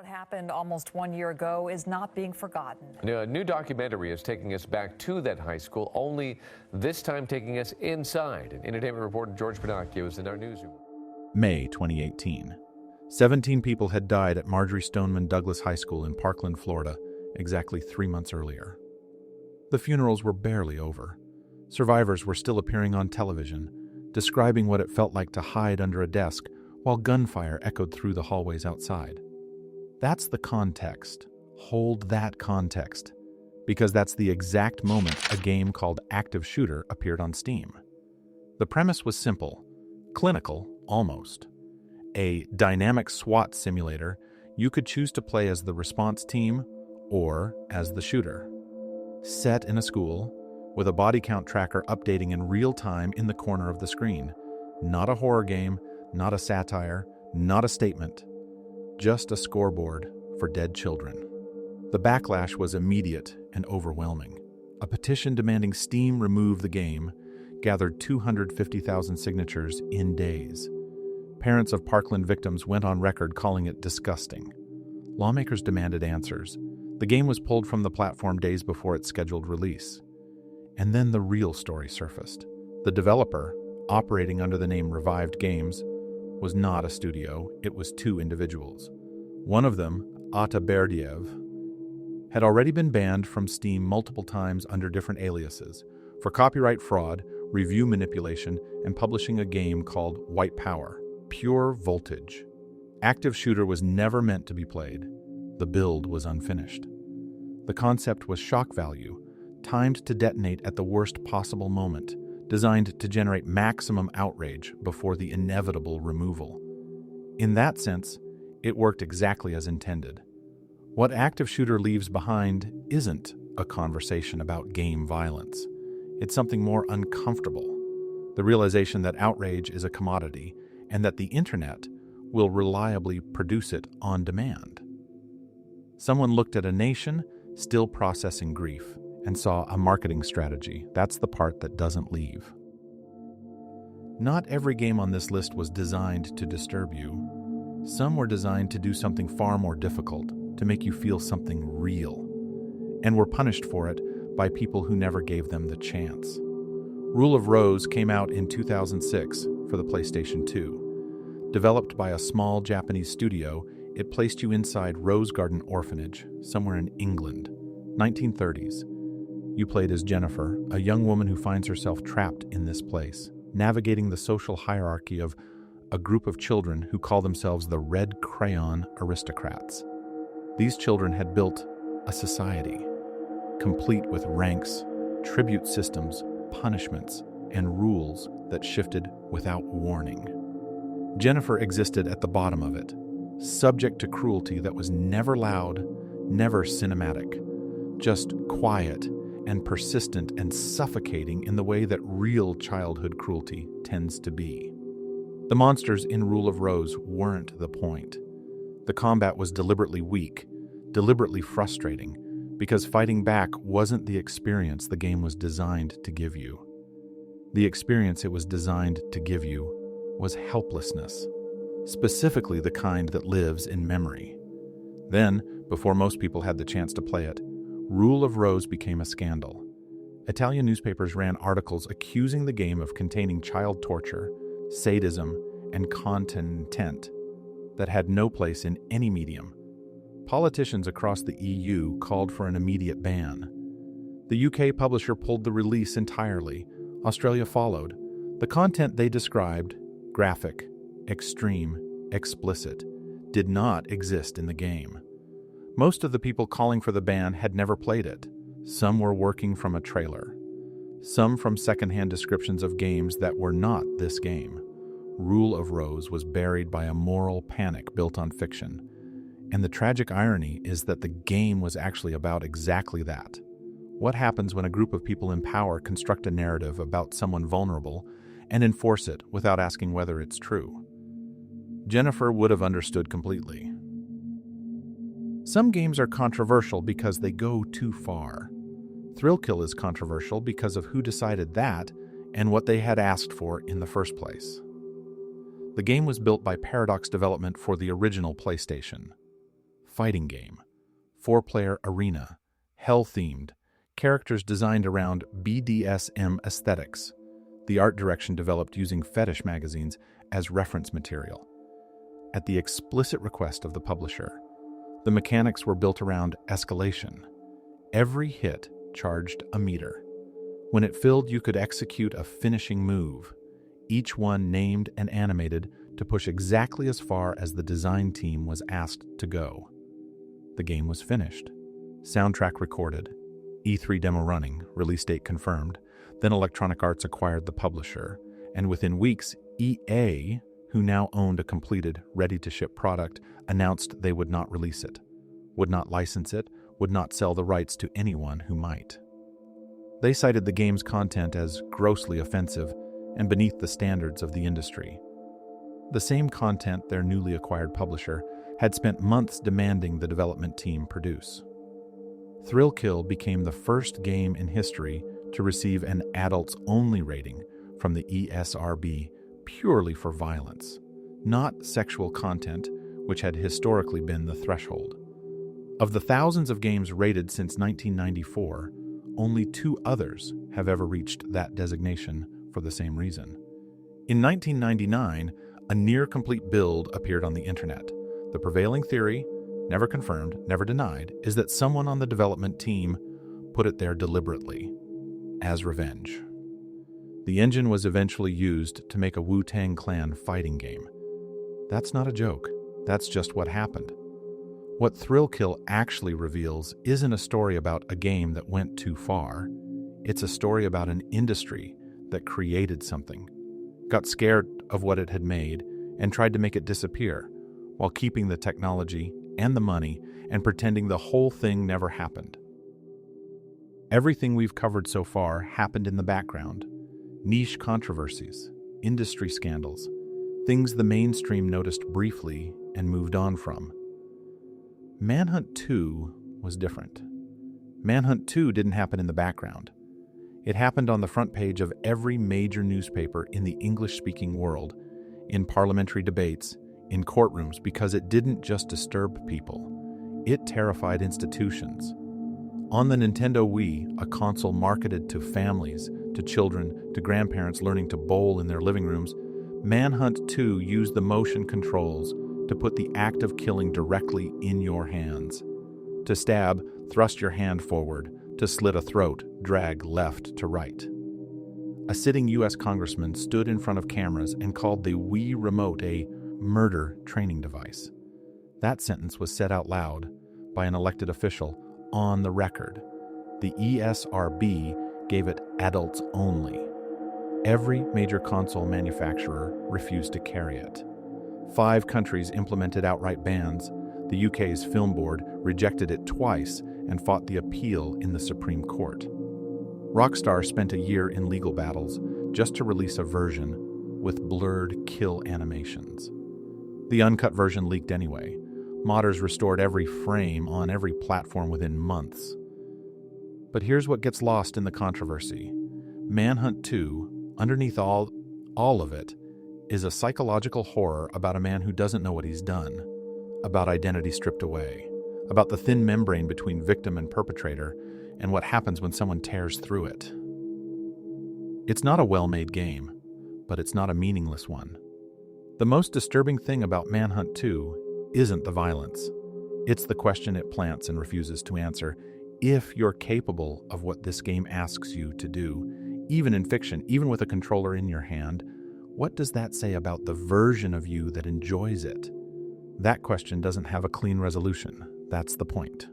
What happened almost 1 year ago is not being forgotten. A new documentary is taking us back to that high school, only this time taking us inside. Entertainment reporter George Pinocchio is in our newsroom. May 2018. 17 people had died at Marjory Stoneman Douglas High School in Parkland, Florida, exactly 3 months earlier. The funerals were barely over. Survivors were still appearing on television, describing what it felt like to hide under a desk while gunfire echoed through the hallways outside. That's the context. Hold that context, because that's the exact moment a game called Active Shooter appeared on Steam. The premise was simple, clinical almost. A dynamic SWAT simulator, you could choose to play as the response team or as the shooter. Set in a school, with a body count tracker updating in real time in the corner of the screen. Not a horror game, not a satire, not a statement. Just a scoreboard for dead children. The backlash was immediate and overwhelming. A petition demanding Steam remove the game gathered 250,000 signatures in days. Parents of Parkland victims went on record calling it disgusting. Lawmakers demanded answers. The game was pulled from the platform days before its scheduled release. And then the real story surfaced. The developer, operating under the name Revived Games, was not a studio, it was 2 individuals. One of them, Ata Berdiev, had already been banned from Steam multiple times under different aliases for copyright fraud, review manipulation, and publishing a game called White Power, Pure Voltage. Active Shooter was never meant to be played. The build was unfinished. The concept was shock value, timed to detonate at the worst possible moment, designed to generate maximum outrage before the inevitable removal. In that sense, it worked exactly as intended. What Active Shooter leaves behind isn't a conversation about game violence. It's something more uncomfortable. The realization that outrage is a commodity and that the internet will reliably produce it on demand. Someone looked at a nation still processing grief and saw a marketing strategy. That's the part that doesn't leave. Not every game on this list was designed to disturb you. Some were designed to do something far more difficult, to make you feel something real, and were punished for it by people who never gave them the chance. Rule of Rose came out in 2006 for the PlayStation 2. Developed by a small Japanese studio, it placed you inside Rose Garden Orphanage, somewhere in England, 1930s. You played as Jennifer, a young woman who finds herself trapped in this place, navigating the social hierarchy of a group of children who call themselves the Red Crayon Aristocrats. These children had built a society, complete with ranks, tribute systems, punishments, and rules that shifted without warning. Jennifer existed at the bottom of it, subject to cruelty that was never loud, never cinematic, just quiet and persistent and suffocating in the way that real childhood cruelty tends to be. The monsters in Rule of Rose weren't the point. The combat was deliberately weak, deliberately frustrating, because fighting back wasn't the experience the game was designed to give you. The experience it was designed to give you was helplessness, specifically the kind that lives in memory. Then, before most people had the chance to play it, Rule of Rose became a scandal. Italian newspapers ran articles accusing the game of containing child torture, sadism, and content that had no place in any medium. Politicians across the EU called for an immediate ban. The UK publisher pulled the release entirely. Australia followed. The content they described, graphic, extreme, explicit, did not exist in the game. Most of the people calling for the ban had never played it. Some were working from a trailer. Some from secondhand descriptions of games that were not this game. Rule of Rose was buried by a moral panic built on fiction. And the tragic irony is that the game was actually about exactly that. What happens when a group of people in power construct a narrative about someone vulnerable and enforce it without asking whether it's true? Jennifer would have understood completely. Some games are controversial because they go too far. Thrill Kill is controversial because of who decided that and what they had asked for in the first place. The game was built by Paradox Development for the original PlayStation. fighting game, 4-player arena, hell-themed, characters designed around BDSM aesthetics, the art direction developed using fetish magazines as reference material. At the explicit request of the publisher, the mechanics were built around escalation. Every hit charged a meter. When it filled, you could execute a finishing move, each one named and animated to push exactly as far as the design team was asked to go. The game was finished. Soundtrack recorded. E3 demo running, release date confirmed. Then Electronic Arts acquired the publisher, and within weeks, EA, who now owned a completed, ready-to-ship product, announced they would not release it, would not license it, would not sell the rights to anyone who might. They cited the game's content as grossly offensive and beneath the standards of the industry. The same content their newly acquired publisher had spent months demanding the development team produce. Thrill Kill became the first game in history to receive an adults-only rating from the ESRB purely for violence, not sexual content, which had historically been the threshold. Of the thousands of games rated since 1994, only 2 others have ever reached that designation for the same reason. In 1999, a near-complete build appeared on the internet. The prevailing theory, never confirmed, never denied, is that someone on the development team put it there deliberately, as revenge. The engine was eventually used to make a Wu-Tang Clan fighting game. That's not a joke. That's just what happened. What Thrill Kill actually reveals isn't a story about a game that went too far. It's a story about an industry that created something, got scared of what it had made, and tried to make it disappear, while keeping the technology and the money and pretending the whole thing never happened. Everything we've covered so far happened in the background. Niche controversies, industry scandals, things the mainstream noticed briefly and moved on from. Manhunt 2 was different. Manhunt 2 didn't happen in the background. It happened on the front page of every major newspaper in the English-speaking world, in parliamentary debates, in courtrooms, because it didn't just disturb people. It terrified institutions. On the Nintendo Wii, a console marketed to families, to children, to grandparents learning to bowl in their living rooms, Manhunt 2 used the motion controls to put the act of killing directly in your hands. To stab, thrust your hand forward. To slit a throat, drag left to right. A sitting U.S. congressman stood in front of cameras and called the Wii remote a murder training device. That sentence was said out loud by an elected official on the record. The ESRB gave it adults only. Every major console manufacturer refused to carry it. 5 countries implemented outright bans. The UK's Film Board rejected it twice and fought the appeal in the Supreme Court. Rockstar spent a year in legal battles just to release a version with blurred kill animations. The uncut version leaked anyway. Modders restored every frame on every platform within months. But here's what gets lost in the controversy. Manhunt 2, underneath all of it, is a psychological horror about a man who doesn't know what he's done, about identity stripped away, about the thin membrane between victim and perpetrator, and what happens when someone tears through it. It's not a well-made game, but it's not a meaningless one. The most disturbing thing about Manhunt 2 isn't the violence. It's the question it plants and refuses to answer. If you're capable of what this game asks you to do, even in fiction, even with a controller in your hand, what does that say about the version of you that enjoys it? That question doesn't have a clean resolution. That's the point.